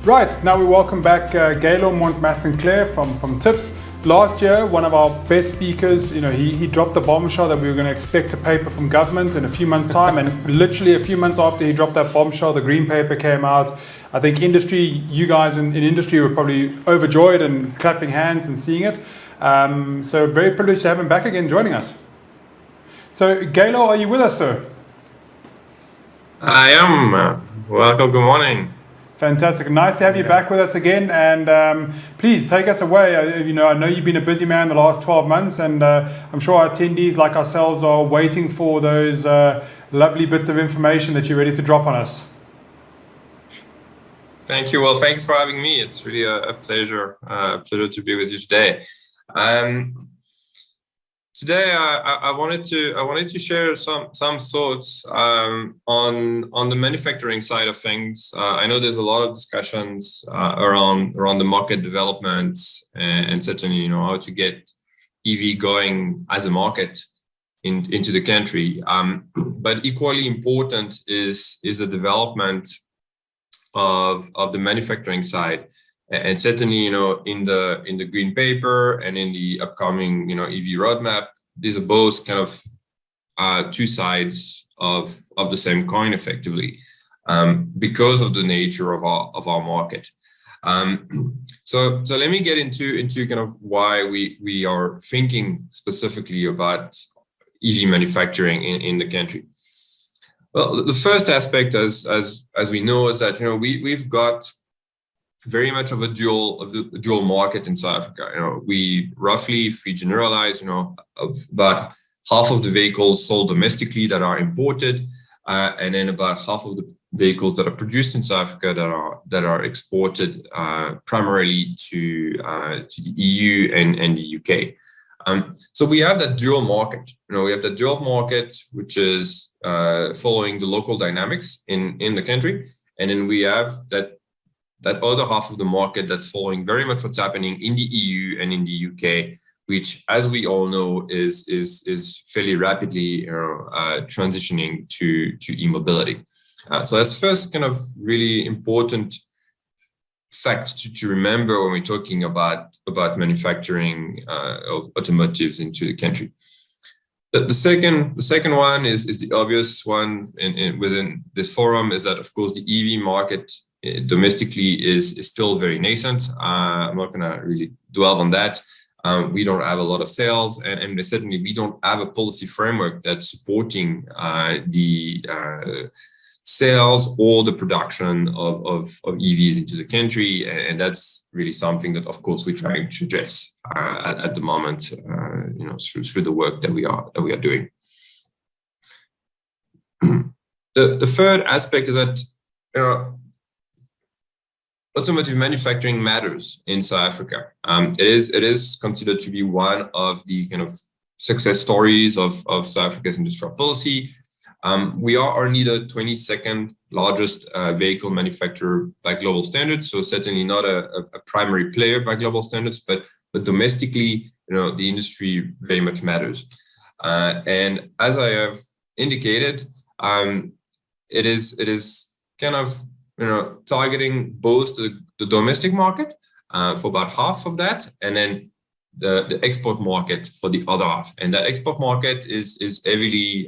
Right, now we welcome back Gaylor, Montmasson, Clair from Tips. Last year, one of our best speakers, he dropped the bombshell that we were going to expect a paper from government in a few months' time, and literally a few months after he dropped that bombshell, the green paper came out. I think you guys in industry were probably overjoyed and clapping hands and seeing it. So very privileged to have him back again joining us. So Gaylor, are you with us, sir? I am. Welcome, good morning. Fantastic. Nice to have you back with us again. And please take us away. I know you've been a busy man the last 12 months, and I'm sure our attendees like ourselves are waiting for those lovely bits of information that you're ready to drop on us. Thank you. Well, thank you for having me. It's really a pleasure to be with you today. Today, I wanted to share some thoughts on the manufacturing side of things. I know there's a lot of discussions around the market development and certainly how to get EV going as a market into the country. But equally important is the development of the manufacturing side. And certainly, in the green paper and in the upcoming, EV roadmap, these are both kind of two sides of the same coin, effectively, because of the nature of our market. So let me get into kind of why we are thinking specifically about EV manufacturing in the country. Well, the first aspect, as we know, is that we've got very much of a dual market in South Africa. We roughly, if we generalize, about half of the vehicles sold domestically that are imported, and then about half of the vehicles that are produced in South Africa that are exported primarily to the EU and the UK. So we have that dual market. We have that dual market, which is following the local dynamics in the country, and then we have that other half of the market that's following very much what's happening in the EU and in the UK, which, as we all know, is fairly rapidly transitioning to e-mobility. So that's first kind of really important fact to remember when we're talking about manufacturing of automotives into the country. The second one is the obvious one within this forum, is that, of course, the EV market domestically is still very nascent. I'm not going to really dwell on that. We don't have a lot of sales, and certainly we don't have a policy framework that's supporting the sales or the production of EVs into the country, and that's really something that, of course, we're trying to address at the moment, through the work that we are doing. The third aspect is that automotive manufacturing matters in South Africa. It is considered to be one of the kind of success stories of South Africa's industrial policy. We are only the 22nd largest vehicle manufacturer by global standards, so certainly not a primary player by global standards, but domestically, the industry very much matters. And as I have indicated, it is kind of targeting both the domestic market for about half of that, and then the export market for the other half. And that export market is heavily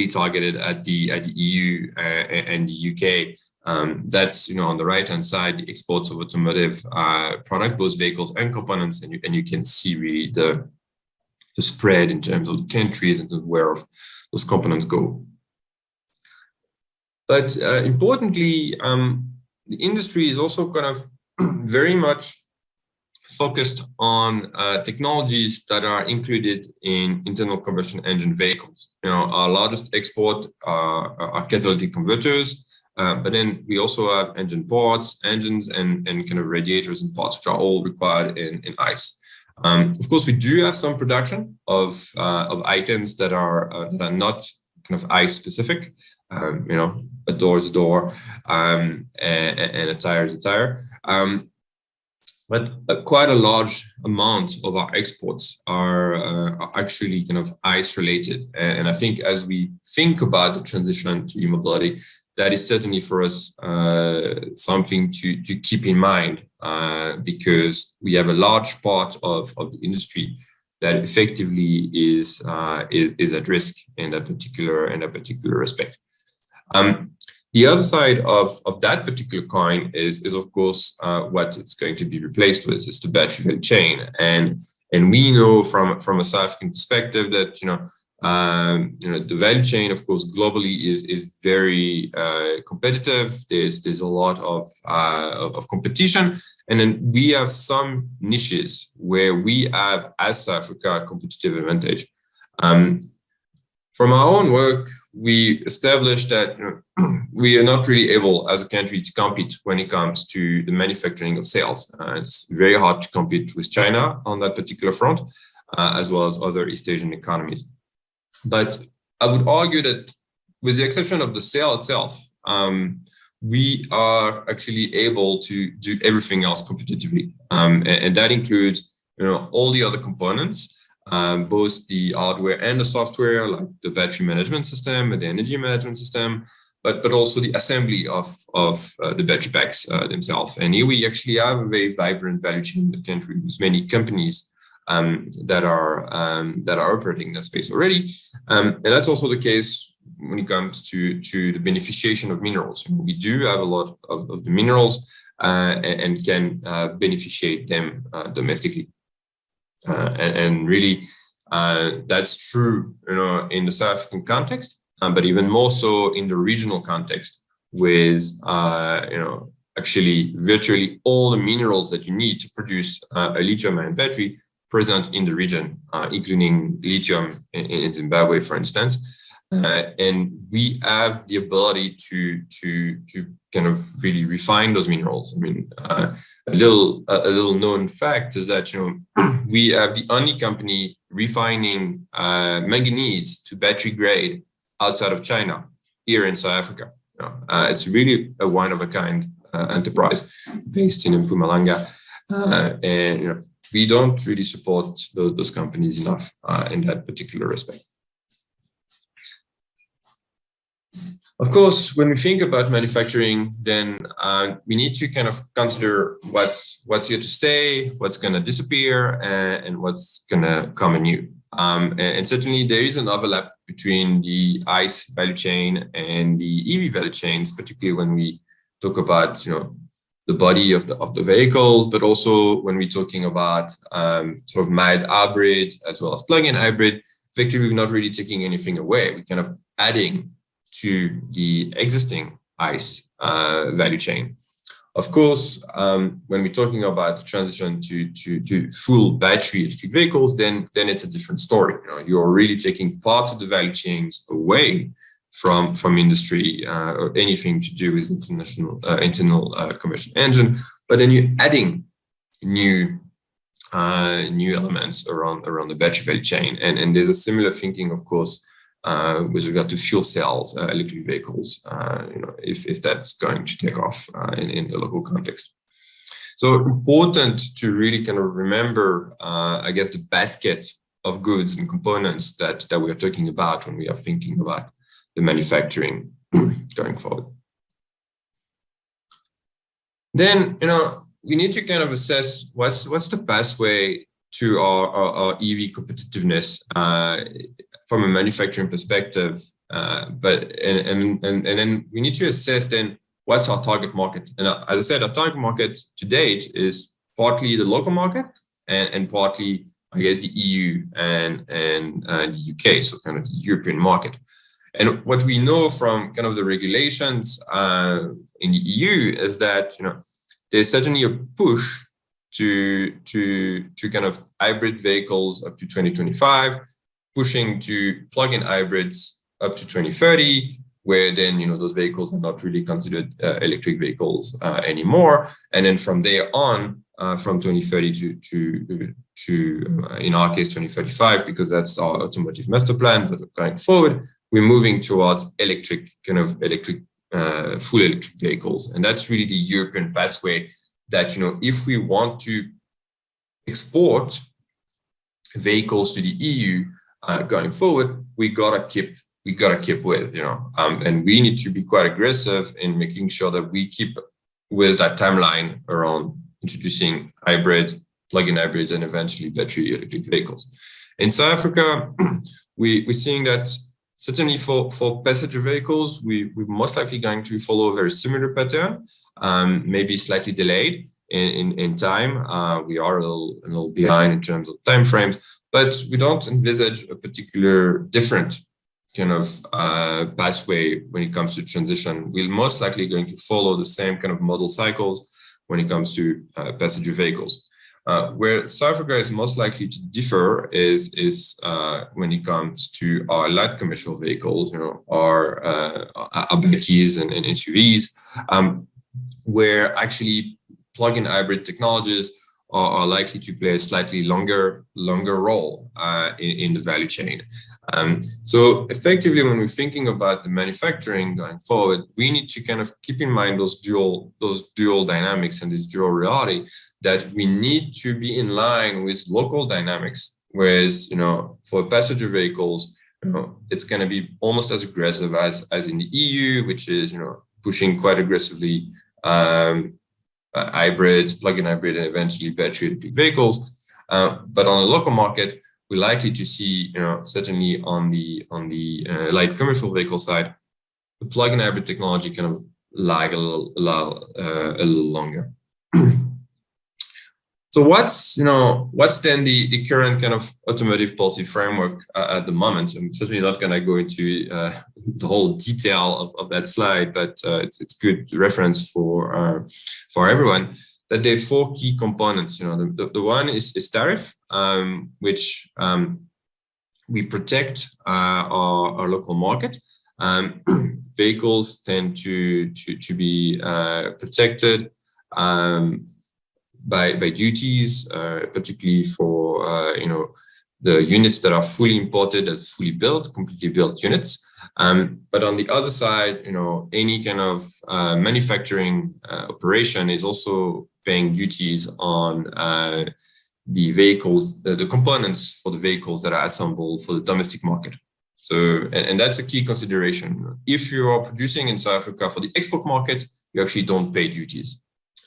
targeted at the EU and the UK. That's on the right hand side, the exports of automotive product, both vehicles and components, and you can see really the spread in terms of the countries and where those components go. But importantly, the industry is also kind of very much focused on technologies that are included in internal combustion engine vehicles. Our largest export are catalytic converters, but then we also have engine parts, engines, and kind of radiators and parts, which are all required in ICE. Of course, we do have some production of items that are not kind of ICE specific. A door is a door, and a tire is a tire. But quite a large amount of our exports are actually kind of ICE related. And I think as we think about the transition to e-mobility, that is certainly for us something to keep in mind, because we have a large part of the industry that effectively is at risk in that particular respect. The other side of that particular coin is of course what it's going to be replaced with, is the battery value chain, and we know from a South African perspective that the value chain, of course, globally is very competitive. There's a lot of competition, and then we have some niches where we have, as South Africa, a competitive advantage. From our own work, we established that we are not really able as a country to compete when it comes to the manufacturing of cells. It's very hard to compete with China on that particular front, as well as other East Asian economies. But I would argue that with the exception of the cell itself, we are actually able to do everything else competitively. And that includes all the other components, both the hardware and the software, like the battery management system and the energy management system, but also the assembly of the battery packs themselves. And here we actually have a very vibrant value chain in the country with many companies that are operating in that space already. And that's also the case when it comes to the beneficiation of minerals. We do have a lot of the minerals and can beneficiate them domestically. And really, that's true, in the South African context, but even more so in the regional context, with actually virtually all the minerals that you need to produce a lithium-ion battery present in the region, including lithium in Zimbabwe, for instance. And we have the ability to kind of really refine those minerals. I mean, a little known fact is that we have the only company refining manganese to battery grade outside of China here in South Africa. It's really a one of a kind enterprise based in Mpumalanga, and we don't really support those companies enough in that particular respect. Of course, when we think about manufacturing, then we need to kind of consider what's here to stay, what's going to disappear, and what's going to come anew. And certainly there is an overlap between the ICE value chain and the EV value chains, particularly when we talk about the body of the vehicles, but also when we're talking about sort of mild hybrid as well as plug-in hybrid. Effectively, we're not really taking anything away. We're kind of adding to the existing ICE value chain. Of course, when we're talking about the transition to full battery electric vehicles, then it's a different story. You're really taking parts of the value chains away from industry or anything to do with internal combustion engine, but then you're adding new elements around the battery value chain, and there's a similar thinking, of course, with regard to fuel cells, electric vehicles, if that's going to take off in the local context. So important to really kind of remember, I guess, the basket of goods and components that we are talking about when we are thinking about the manufacturing going forward. Then, we need to kind of assess what's the pathway to our EV competitiveness from a manufacturing perspective, but then we need to assess then what's our target market. And as I said, our target market to date is partly the local market and partly, I guess, the EU and the UK, so kind of the European market. And what we know from kind of the regulations in the EU is that there's certainly a push to kind of hybrid vehicles up to 2025, pushing to plug-in hybrids up to 2030, where then those vehicles are not really considered electric vehicles anymore. And then from there on, from 2030 to in our case 2035, because that's our automotive master plan. But going forward, we're moving towards full electric vehicles, and that's really the European pathway. That if we want to export vehicles to the EU going forward, we gotta we gotta keep with, and we need to be quite aggressive in making sure that we keep with that timeline around introducing hybrid, plug-in hybrids, and eventually battery electric vehicles. In South Africa, we're seeing that certainly for passenger vehicles, we're most likely going to follow a very similar pattern, maybe slightly delayed in time. We are a little behind in terms of timeframes, but we don't envisage a particular different kind of pathway when it comes to transition. We're most likely going to follow the same kind of model cycles when it comes to passenger vehicles. Where South Africa is most likely to differ is when it comes to our light commercial vehicles, our BMWs and SUVs, where actually plug-in hybrid technologies are likely to play a slightly longer role in the value chain. So effectively, when we're thinking about the manufacturing going forward, we need to kind of keep in mind those dual dynamics and this dual reality, that we need to be in line with local dynamics. Whereas, for passenger vehicles, it's going to be almost as aggressive as in the EU, which is, pushing quite aggressively hybrids, plug-in hybrid, and eventually battery electric vehicles. But on the local market, we're likely to see, certainly on the light commercial vehicle side, the plug-in hybrid technology kind of lag a little longer. So what's then the current kind of automotive policy framework at the moment? I'm certainly not going to go into the whole detail of that slide, but it's good reference for everyone, that there are four key components. The one is tariff, which we protect our local market. Vehicles tend to be protected by duties, particularly for the units that are fully imported as fully built, completely built units. But on the other side, any kind of manufacturing operation is also paying duties on the vehicles, the components for the vehicles that are assembled for the domestic market. So, and that's a key consideration. If you are producing in South Africa for the export market, you actually don't pay duties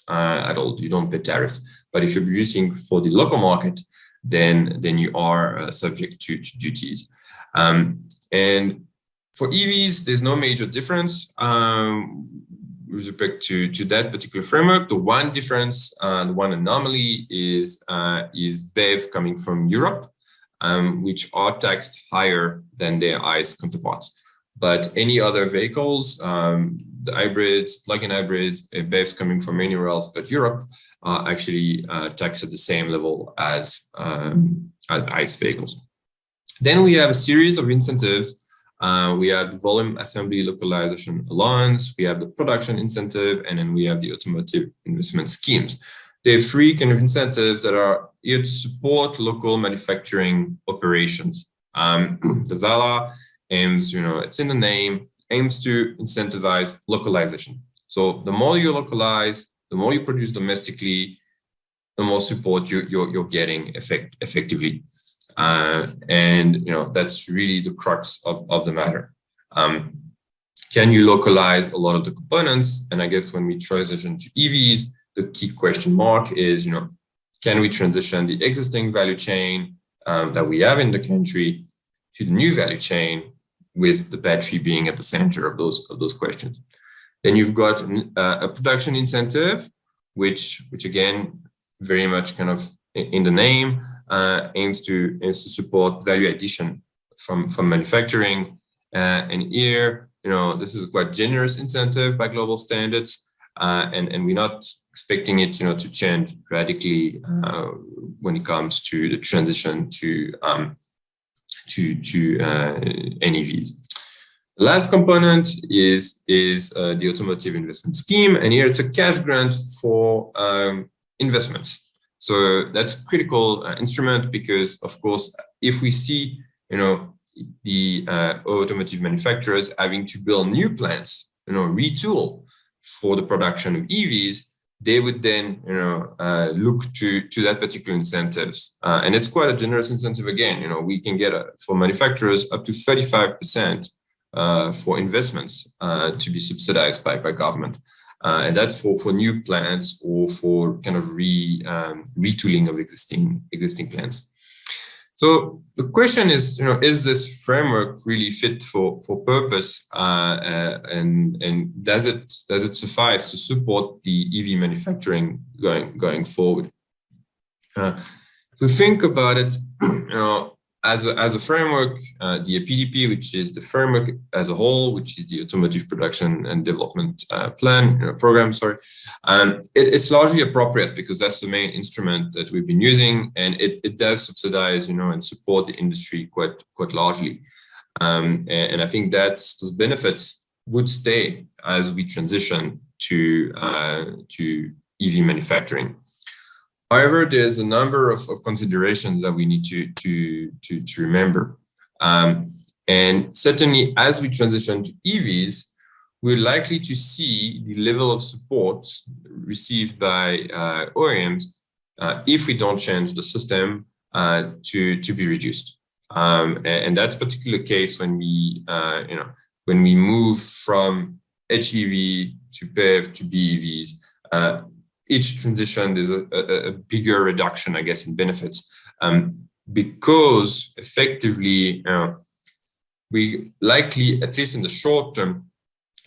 at all. You don't pay tariffs. But if you're producing for the local market, then you are subject to duties. And for EVs, there's no major difference with respect to that particular framework. The one difference, the one anomaly is BEV coming from Europe, which are taxed higher than their ICE counterparts. But any other vehicles, the hybrids, plug-in hybrids, BEVs coming from anywhere else but Europe, are actually taxed at the same level as ICE vehicles. Then we have a series of incentives. We have the volume assembly localization allowance, we have the production incentive, and then we have the automotive investment schemes. There are three kind of incentives that are here to support local manufacturing operations. The VALA aims, it's in the name, aims to incentivize localization. So the more you localize, the more you produce domestically, the more support you're getting effectively. And that's really the crux of the matter. Can you localize a lot of the components? And I guess when we transition to EVs, the key question mark is, can we transition the existing value chain that we have in the country to the new value chain, with the battery being at the center of those questions? Then you've got a production incentive, which again, very much kind of in the name, aims to support value addition from manufacturing. And here, this is a quite generous incentive by global standards, and we're not expecting it, to change radically when it comes to the transition to NEVs. The last component is the automotive investment scheme, and here it's a cash grant for investments. So that's a critical instrument because, of course, if we see, the automotive manufacturers having to build new plants, retool for the production of EVs, they would then, look to that particular incentives. And it's quite a generous incentive again. We can get, for manufacturers, up to 35% for investments to be subsidized by government. And that's for new plants or for kind of retooling of existing plants. So the question is, is this framework really fit for purpose, and does it suffice to support the EV manufacturing going forward? If we think about it, as a framework, the PDP, which is the framework as a whole, which is the Automotive Production and Development program, it's largely appropriate because that's the main instrument that we've been using, and it does subsidize, and support the industry quite largely. And I think that those benefits would stay as we transition to EV manufacturing. However, there's a number of considerations that we need to remember. And certainly, as we transition to EVs, we're likely to see the level of support received by OEMs if we don't change the system to be reduced. And that's a particular case when we move from HEV to PHEV to BEVs. Each transition is a bigger reduction, I guess, in benefits, because effectively we likely, at least in the short term,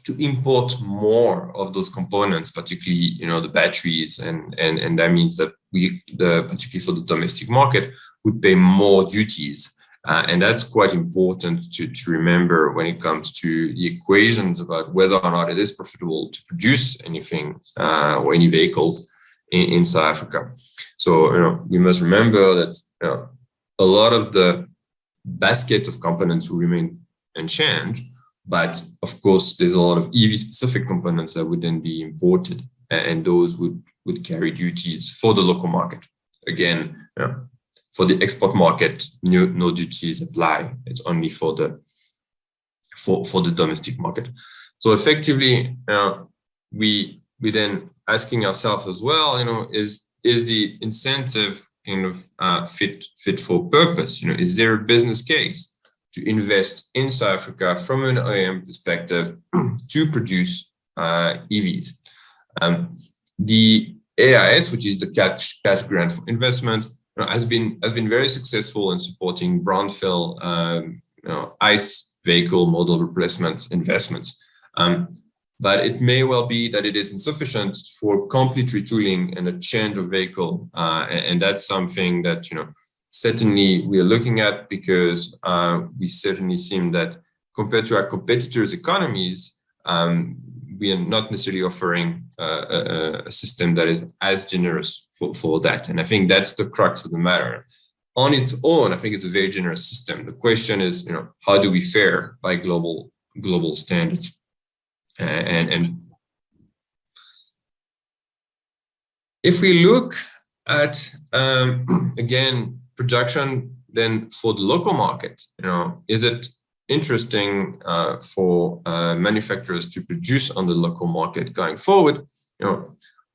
to import more of those components, particularly the batteries, and that means that particularly for the domestic market, would pay more duties. And that's quite important to remember when it comes to the equations about whether or not it is profitable to produce anything or any vehicles in South Africa. So we must remember that a lot of the basket of components will remain unchanged, but of course there's a lot of EV specific components that would then be imported, and those would carry duties for the local market. Again, for the export market, no duties apply. It's only for the domestic market. So effectively, we then asking ourselves as well, is the incentive kind of fit for purpose? Is there a business case to invest in South Africa from an OEM perspective to produce EVs? The AIS, which is the cash grant for investment, has been very successful in supporting brownfield ICE vehicle model replacement investments. But it may well be that it is insufficient for complete retooling and a change of vehicle. And that's something that, certainly we are looking at, because we certainly seem that compared to our competitors' economies, we are not necessarily offering a system that is as generous for that. And I think that's the crux of the matter. On its own, I think it's a very generous system. The question is, how do we fare by global standards? And if we look at, again, production then for the local market, is it interesting for manufacturers to produce on the local market going forward?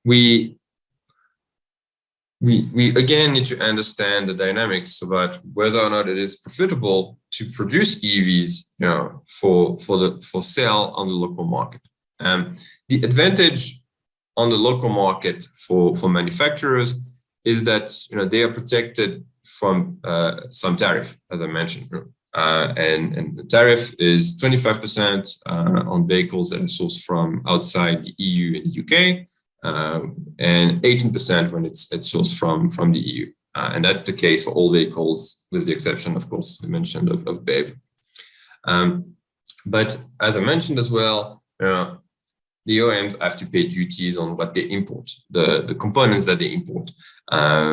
We again need to understand the dynamics about whether or not it is profitable to produce EVs, for sale on the local market. The advantage on the local market for manufacturers is that they are protected from some tariff, as I mentioned, and the tariff is 25% on vehicles that are sourced from outside the EU and the UK. And 18% when it's sourced from the EU. And that's the case for all vehicles, with the exception, of course, we mentioned of BEV. But as I mentioned as well, the OEMs have to pay duties on what they import, the components that they import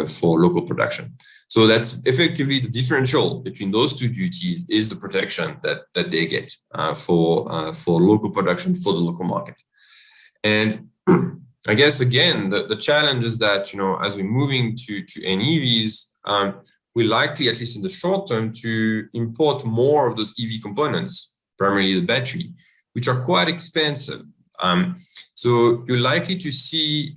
for local production. So that's effectively the differential between those two duties is the protection that they get for local production for the local market. And I guess, again, the challenge is that, as we're moving to NEVs, we're likely, at least in the short term, to import more of those EV components, primarily the battery, which are quite expensive. So you're likely to see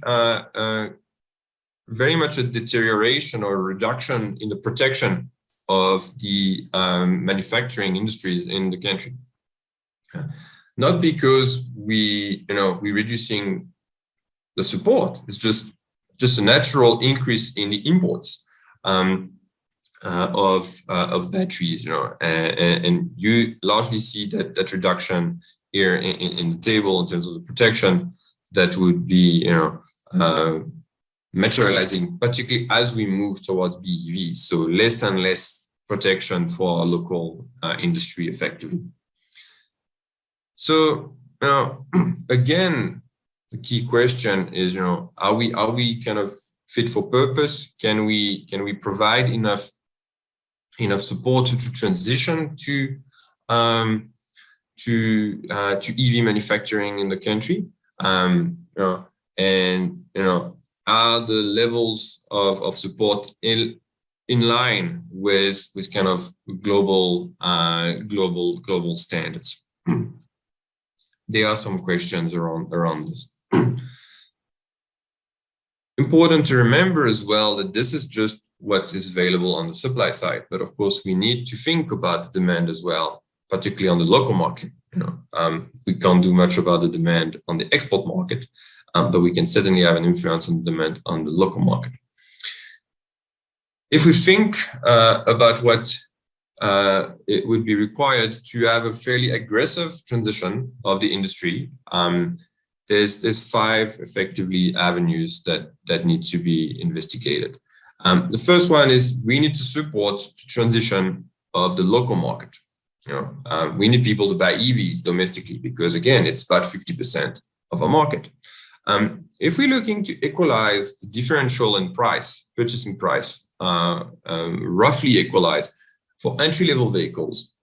very much a deterioration or reduction in the protection of the manufacturing industries in the country. Not because we're reducing the support. It's just a natural increase in the imports of batteries, and you largely see that reduction here in the table in terms of the protection that would be materializing, particularly as we move towards BEVs. So less and less protection for our local industry effectively. So again, the key question is, are we kind of fit for purpose? Can we provide enough support to transition to EV manufacturing in the country? Are the levels of support in line with kind of global standards? There are some questions around this. Important to remember as well that this is just what is available on the supply side, but of course we need to think about the demand as well, particularly on the local market. We can't do much about the demand on the export market, but we can certainly have an influence on the demand on the local market. If we think about what it would be required to have a fairly aggressive transition of the industry, there's 5 effectively avenues that need to be investigated. The first one is we need to support the transition of the local market. We need people to buy EVs domestically because, again, it's about 50% of our market. If we're looking to equalize the differential in purchasing price, roughly equalize for entry-level vehicles,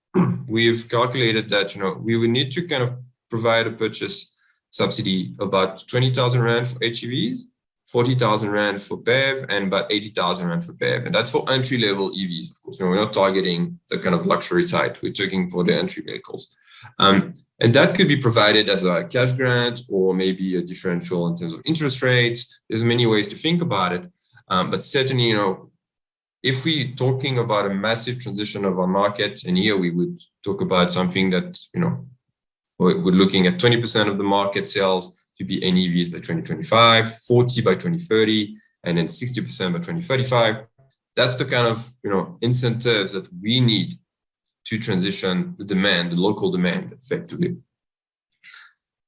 we've calculated that we would need to kind of provide a purchase subsidy of about 20,000 Rand for HEVs, 40,000 Rand for BEV, and about 80,000 Rand for BEV. And that's for entry-level EVs, of course. We're not targeting the kind of luxury side. We're talking for the entry vehicles. And that could be provided as a cash grant or maybe a differential in terms of interest rates. There's many ways to think about it. But certainly, if we're talking about a massive transition of our market, and here we would talk about something that, we're looking at 20% of the market sales to be NEVs by 2025, 40 by 2030, and then 60% by 2035. That's the kind of, incentives that we need to transition the local demand effectively.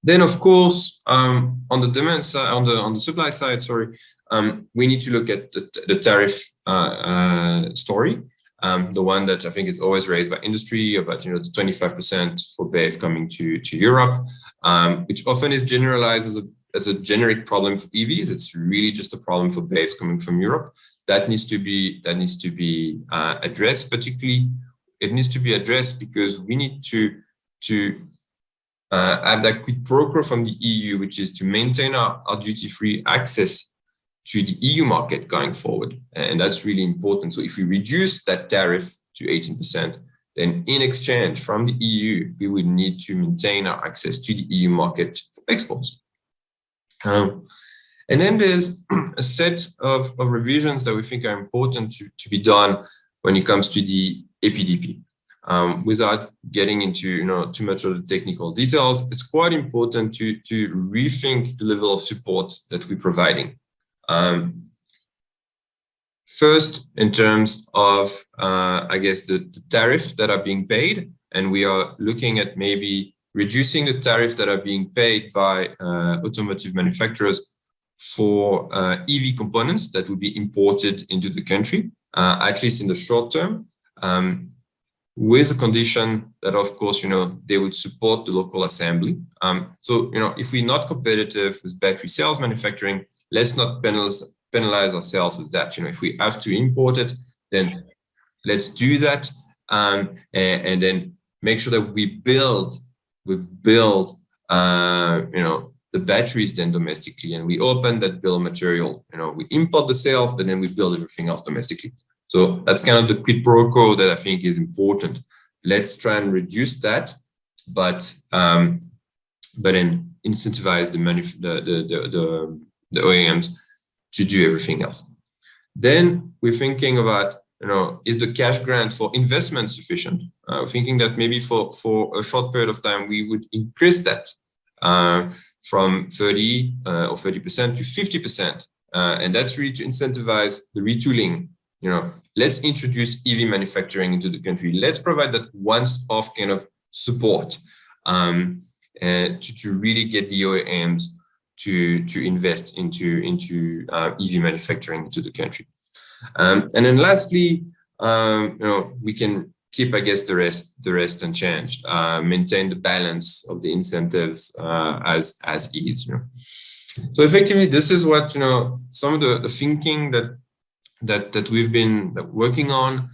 Then, of course, on the demand side, on the supply side, we need to look at the tariff story. The one that I think is always raised by industry about the 25% for BEV coming to Europe, which often is generalized as a generic problem for EVs. It's really just a problem for BEVs coming from Europe. That needs to be addressed. Particularly, it needs to be addressed because we need to have that quid pro quo from the EU, which is to maintain our duty-free access to the EU market going forward. And that's really important. So if we reduce that tariff to 18%, then in exchange from the EU, we would need to maintain our access to the EU market for exports. And then there's a set of revisions that we think are important to be done when it comes to the APDP. Without getting into too much of the technical details, it's quite important to rethink the level of support that we're providing. First, in terms of, the tariff that are being paid, and we are looking at maybe reducing the tariff that are being paid by automotive manufacturers for EV components that would be imported into the country, at least in the short term, with the condition that, of course, they would support the local assembly. So, if we're not competitive with battery cells manufacturing, let's not penalize ourselves with that. If we have to import it, then let's do that, and then make sure that we build the batteries then domestically, and we open that bill of material. We import the cells, but then we build everything else domestically. So that's kind of the quid pro quo that I think is important. Let's try and reduce that, but then incentivize the OEMs to do everything else. Then we're thinking about is the cash grant for investment sufficient? Thinking that maybe for a short period of time, we would increase that from 30 or 30% to 50%. And that's really to incentivize the retooling. Let's introduce EV manufacturing into the country. Let's provide that once-off kind of support to really get the OEMs to invest into EV manufacturing into the country. And then lastly, we can keep, I guess, the rest unchanged. Maintain the balance of the incentives as is. So effectively, this is what some of the thinking that we've been working on.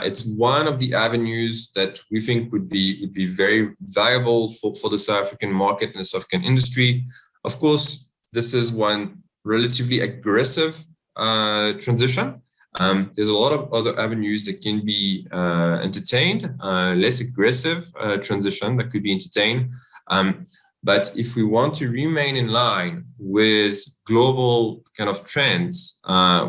It's one of the avenues that we think would be very viable for the South African market and the South African industry. Of course, this is one relatively aggressive transition. There's a lot of other avenues that can be entertained, less aggressive transition that could be entertained. But if we want to remain in line with global kind of trends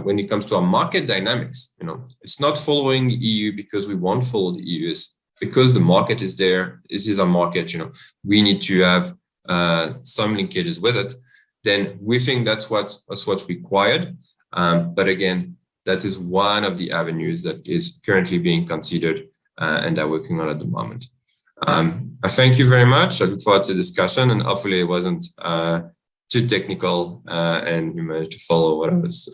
when it comes to our market dynamics, it's not following the EU because we want to follow the EU. It's because the market is there. This is our market. We need to have some linkages with it. Then we think that's what's required. But again, that is one of the avenues that is currently being considered and are working on at the moment. I thank you very much. I look forward to the discussion, and hopefully it wasn't too technical and you managed to follow what I was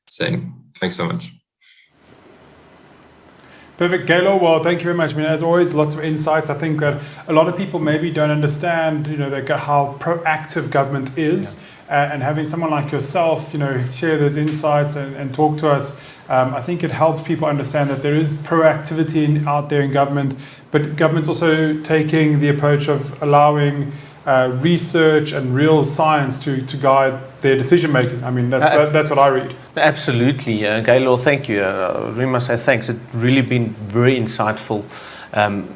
saying. Thanks so much. Perfect, Gaylor. Well, thank you very much. I mean, as always, lots of insights. I think that a lot of people maybe don't understand, how proactive government is, and having someone like yourself, share those insights and talk to us. I think it helps people understand that there is proactivity out there in government, but government's also taking the approach of allowing research and real science to guide their decision making. I mean, that's what I read. Absolutely, Gaylor, thank you. We must say thanks. It's really been very insightful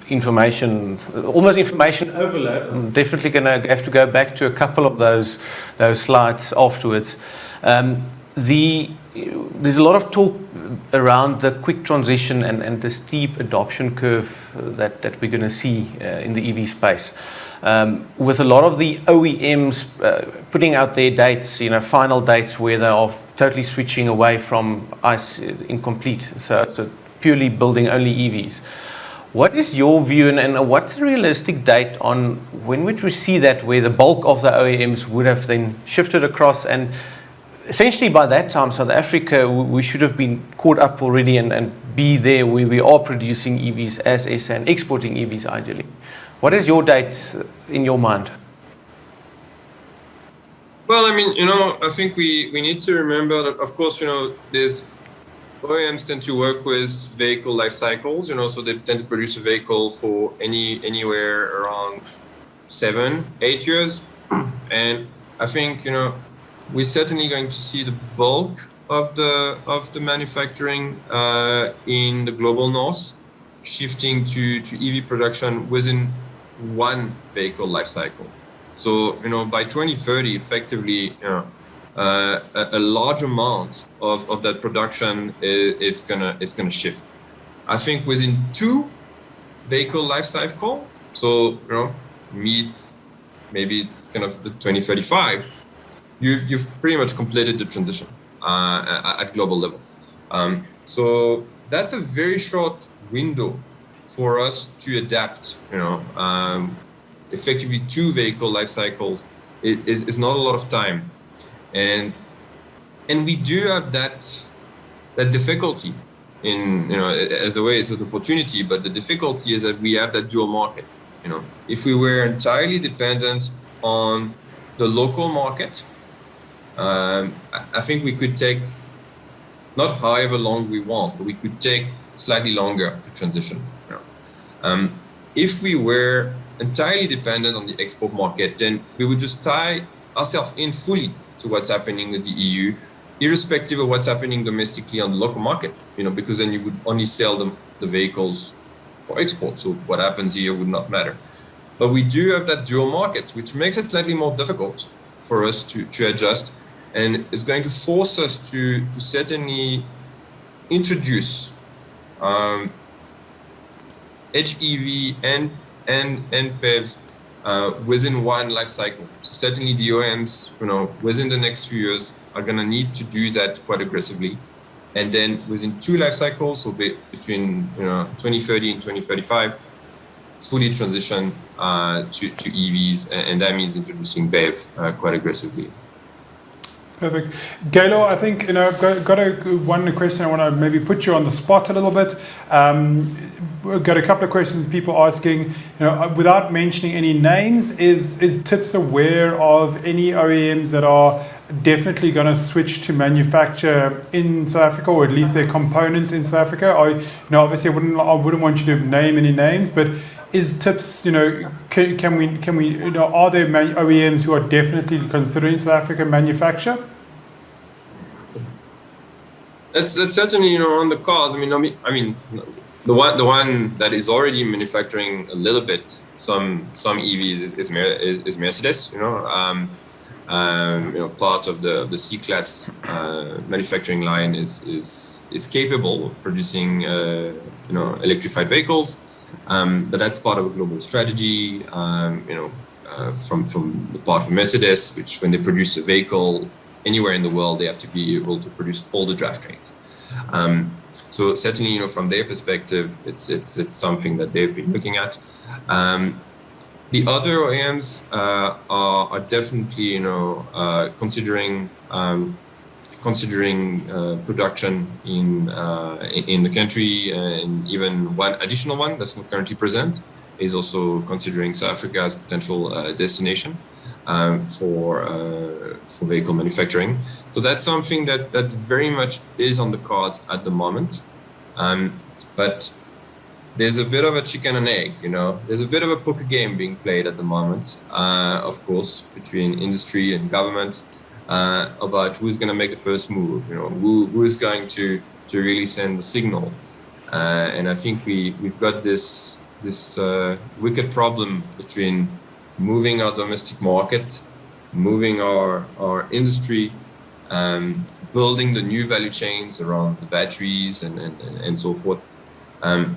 information, almost information overload. I'm definitely going to have to go back to a couple of those slides afterwards. There's a lot of talk around the quick transition and the steep adoption curve that we're going to see in the EV space. With a lot of the OEMs putting out their dates, final dates where they are totally switching away from ICE incomplete, so purely building only EVs. What is your view and what's a realistic date on when would we see that where the bulk of the OEMs would have then shifted across, and essentially by that time South Africa we should have been caught up already and be there where we are producing EVs as is and exporting EVs ideally? What is your date in your mind? Well, I mean, I think we need to remember that, of course, there's OEMs tend to work with vehicle life cycles, so they tend to produce a vehicle for anywhere around 7-8 years. And I think, we're certainly going to see the bulk of the manufacturing in the global north shifting to EV production within one vehicle life cycle. So, by 2030, effectively, a large amount of that production is gonna shift. I think within 2 vehicle life cycle, so maybe kind of the 2035, you've pretty much completed the transition at global level. So that's a very short window for us to adapt. Effectively 2 vehicle life cycles is not a lot of time. And we do have that difficulty in, as a way it's an opportunity, but the difficulty is that we have that dual market. If we were entirely dependent on the local market, I think we could take not however long we want, but we could take slightly longer to transition. If we were entirely dependent on the export market, then we would just tie ourselves in fully to what's happening with the EU, irrespective of what's happening domestically on the local market, because then you would only sell the vehicles for export. So what happens here would not matter. But we do have that dual market, which makes it slightly more difficult for us to adjust, and is going to force us to certainly introduce HEV and PEVs within one life cycle. So certainly the OEMs, within the next few years are going to need to do that quite aggressively. And then within 2 life cycles, so between 2030 and 2035, fully transition to EVs, and that means introducing BEV quite aggressively. Perfect. Gaylor, I think I've got one question. I want to maybe put you on the spot a little bit. We've got a couple of questions, people asking, without mentioning any names, is TIPS aware of any OEMs that are definitely going to switch to manufacture in South Africa, or at least their components in South Africa? Obviously I wouldn't want you to name any names, but is TIPS, can we are there OEMs who are definitely considering South African manufacture? That's certainly on the cards. I mean the one that is already manufacturing a little bit some EVs is Mercedes. Part of the C-Class manufacturing line is capable of producing electrified vehicles. But that's part of a global strategy, from the part of Mercedes, which when they produce a vehicle anywhere in the world, they have to be able to produce all the drivetrains. So certainly, from their perspective, it's something that they've been looking at. The other OEMs are definitely, considering production in the country, and even one additional one that's not currently present is also considering South Africa as a potential destination for vehicle manufacturing. So that's something that very much is on the cards at the moment. But there's a bit of a chicken and egg, there's a bit of a poker game being played at the moment, of course, between industry and government. About who's going to make the first move, who is going to really send the signal, and I think we've got this wicked problem between moving our domestic market, moving our industry, building the new value chains around the batteries and so forth, and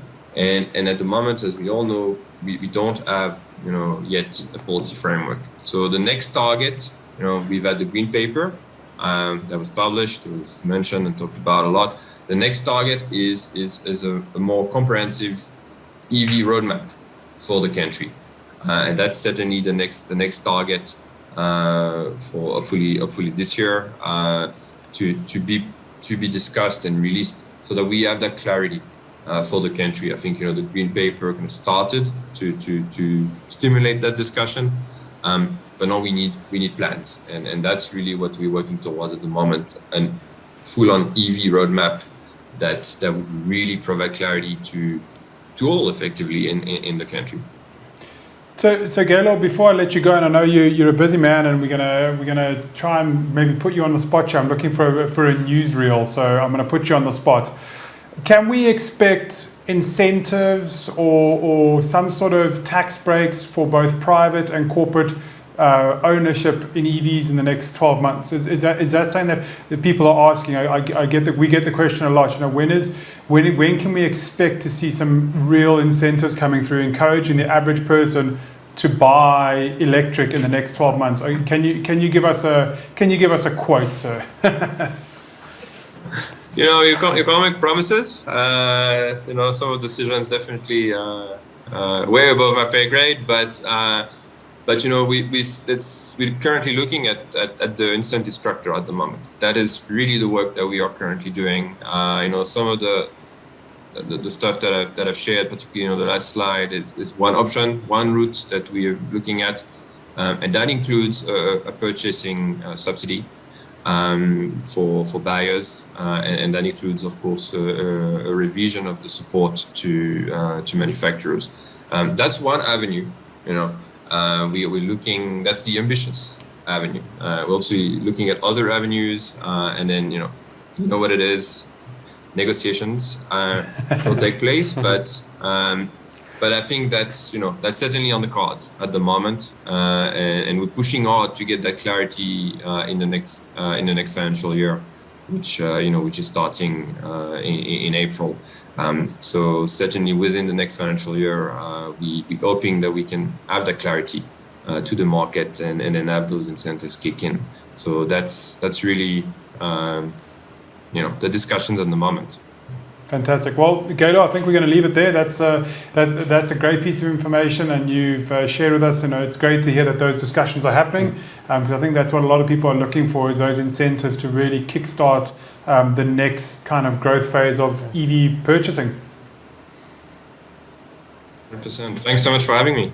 at the moment, as we all know, we don't have yet a policy framework. So the next target. We've had the green paper that was published, it was mentioned and talked about a lot. The next target is a more comprehensive EV roadmap for the country, and that's certainly the next target for hopefully this year to be discussed and released, so that we have that clarity for the country. I think the green paper kind of started to stimulate that discussion. But now we need plans, and that's really what we're working towards at the moment, and full-on EV roadmap that would really provide clarity to all effectively in the country. So Gaylor, before I let you go, and I know you're a busy man, and we're gonna try and maybe put you on the spot here. I'm looking for a newsreel, so I'm gonna put you on the spot. Can we expect incentives or some sort of tax breaks for both private and corporate ownership in EVs in the next 12 months? Is that something that people are asking? I get that we get the question a lot. When can we expect to see some real incentives coming through, encouraging the average person to buy electric in the next 12 months? Can you give us a quote, sir? You can't make promises. Some of the decisions definitely way above my pay grade, but we're currently looking at the incentive structure at the moment. That is really the work that we are currently doing. Some of the stuff that I've shared, particularly the last slide, is one option, one route that we are looking at, and that includes a purchasing subsidy for buyers, and that includes, of course, a revision of the support to manufacturers. That's one avenue. We're looking. That's the ambitious avenue. We're also looking at other avenues, and then you know what it is. Negotiations will take place, but I think that's certainly on the cards at the moment, and we're pushing hard to get that clarity in the next financial year. which which is starting in April. So certainly within the next financial year, we're hoping that we can have that clarity to the market and then have those incentives kick in. So that's really the discussions at the moment. Fantastic. Well, Gaylor, I think we're going to leave it there. That's a great piece of information, and you've shared with us. It's great to hear that those discussions are happening, because I think that's what a lot of people are looking for, is those incentives to really kickstart the next kind of growth phase of EV purchasing. 100%. Thanks so much for having me.